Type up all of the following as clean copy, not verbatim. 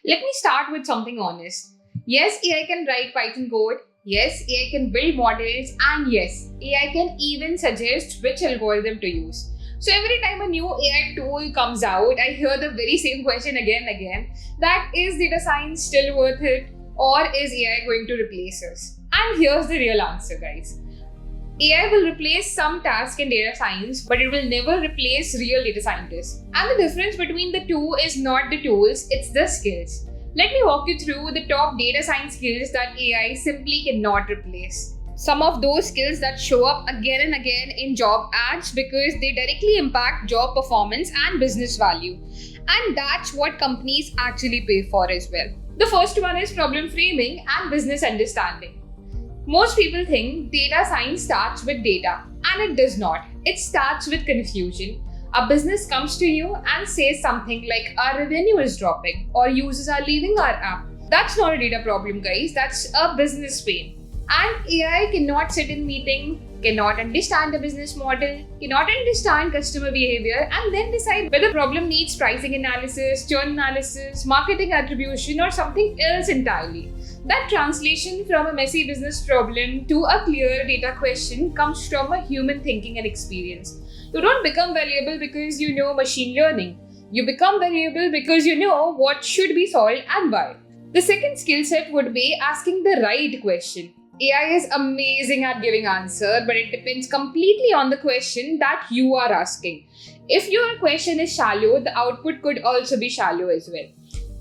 Let me start with something honest. Yes, AI can write Python code. Yes, AI can build models. And yes, AI can even suggest which algorithm to use. So every time a new AI tool comes out, I hear the very same question again and again. That is data science still worth it? Or is AI going to replace us? And here's the real answer, guys. AI will replace some tasks in data science, but it will never replace real data scientists. And the difference between the two is not the tools, it's the skills. Let me walk you through the top data science skills that AI simply cannot replace. Some of those skills that show up again and again in job ads because they directly impact job performance and business value. And that's what companies actually pay for as well. The first one is problem framing and business understanding. Most people think data science starts with data, and it does not. It starts with confusion. A business comes to you and says something like, our revenue is dropping, or users are leaving our app. That's not a data problem, guys. That's a business pain. And AI cannot sit in meeting, cannot understand the business model, cannot understand customer behavior, and then decide whether the problem needs pricing analysis, churn analysis, marketing attribution, or something else entirely. That translation from a messy business problem to a clear data question comes from a human thinking and experience. You don't become valuable because you know machine learning. You become valuable because you know what should be solved and why. The second skill set would be asking the right question. AI is amazing at giving answer, but it depends completely on the question that you are asking. If your question is shallow, the output could also be shallow as well.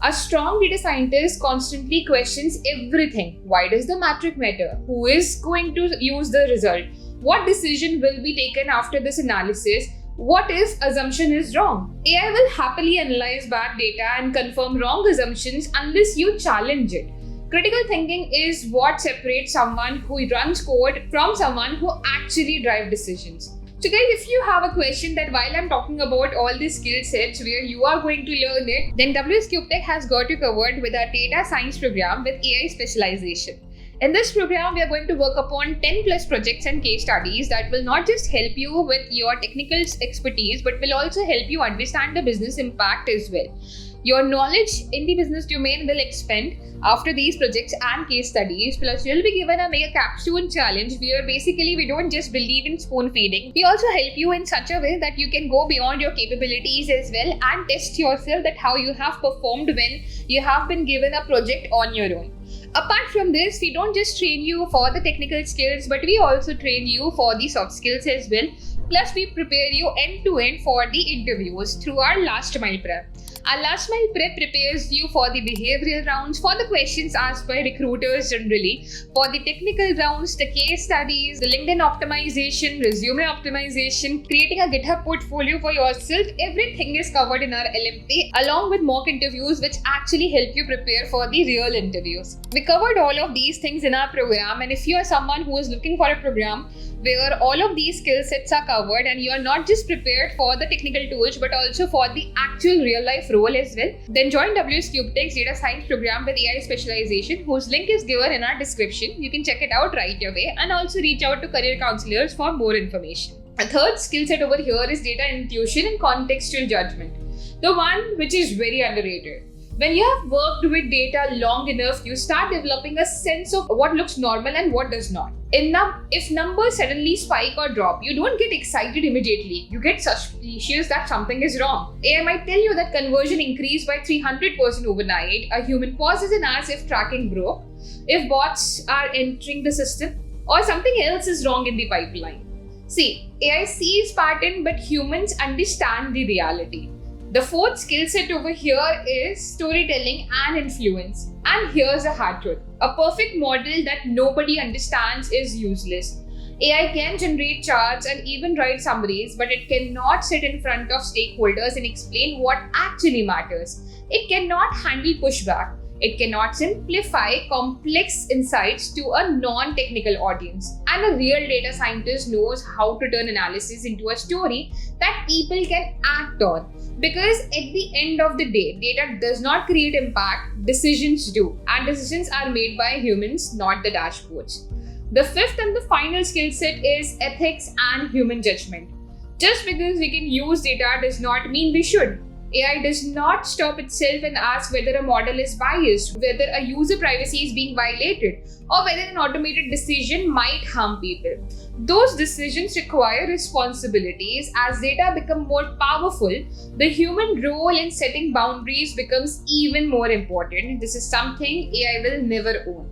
A strong data scientist constantly questions everything. Why does the metric matter? Who is going to use the result? What decision will be taken after this analysis? What if assumption is wrong? AI will happily analyze bad data and confirm wrong assumptions unless you challenge it. Critical thinking is what separates someone who runs code from someone who actually drives decisions. So guys, if you have a question that while I'm talking about all these skill sets where you are going to learn it, then WS CubeTech has got you covered with our data science program with AI specialization. In this program, we are going to work upon 10 plus projects and case studies that will not just help you with your technical expertise, but will also help you understand the business impact as well. Your knowledge in the business domain will expand after these projects and case studies. Plus, you'll be given a mega capstone challenge where basically we don't just believe in spoon feeding. We also help you in such a way that you can go beyond your capabilities as well and test yourself that how you have performed when you have been given a project on your own. Apart from this, we don't just train you for the technical skills, but we also train you for the soft skills as well. Plus, we prepare you end-to-end for the interviews through our last mile prep. Our last mile prep prepares you for the behavioral rounds, for the questions asked by recruiters generally, for the technical rounds, the case studies, the LinkedIn optimization, resume optimization, creating a GitHub portfolio for yourself. Everything is covered in our LMP along with mock interviews which actually help you prepare for the real interviews. We covered all of these things in our program, and if you are someone who is looking for a program where all of these skill sets are covered and you are not just prepared for the technical tools but also for the actual real life role as well, then join WS CubeTech's data science program with AI specialization, whose link is given in our description. You can check it out right away and also reach out to career counselors for more information. A third skill set over here is data intuition and contextual judgment, the one which is very underrated. When you have worked with data long enough, you start developing a sense of what looks normal and what does not. If numbers suddenly spike or drop, you don't get excited immediately. You get suspicious that something is wrong. AI might tell you that conversion increased by 300% overnight. A human pauses and asks if tracking broke, if bots are entering the system, or something else is wrong in the pipeline. See, AI sees pattern, but humans understand the reality. The fourth skill set over here is storytelling and influence. And here's a hard truth. A perfect model that nobody understands is useless. AI can generate charts and even write summaries, but it cannot sit in front of stakeholders and explain what actually matters. It cannot handle pushback. It cannot simplify complex insights to a non-technical audience. And a real data scientist knows how to turn analysis into a story that people can act on. Because at the end of the day, data does not create impact, decisions do. And decisions are made by humans, not the dashboards. The fifth and the final skill set is ethics and human judgment. Just because we can use data does not mean we should. AI does not stop itself and ask whether a model is biased, whether a user privacy is being violated, or whether an automated decision might harm people. Those decisions require responsibilities. As data become more powerful, the human role in setting boundaries becomes even more important. This is something AI will never own.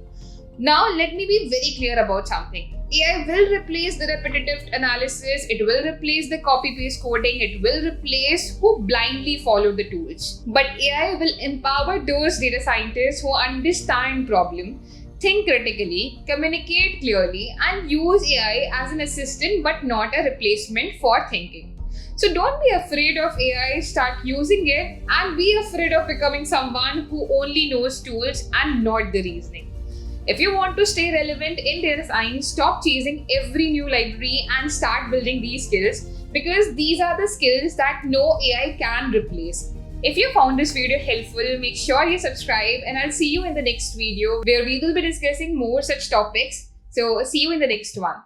Now, let me be very clear about something. AI will replace the repetitive analysis, it will replace the copy paste coding, it will replace who blindly follow the tools. But AI will empower those data scientists who understand problem, think critically, communicate clearly, and use AI as an assistant but not a replacement for thinking. So don't be afraid of AI, start using it, and be afraid of becoming someone who only knows tools and not the reasoning. If you want to stay relevant in data science, stop chasing every new library and start building these skills, because these are the skills that no AI can replace. If you found this video helpful, make sure you subscribe, and I'll see you in the next video where we will be discussing more such topics. So see you in the next one.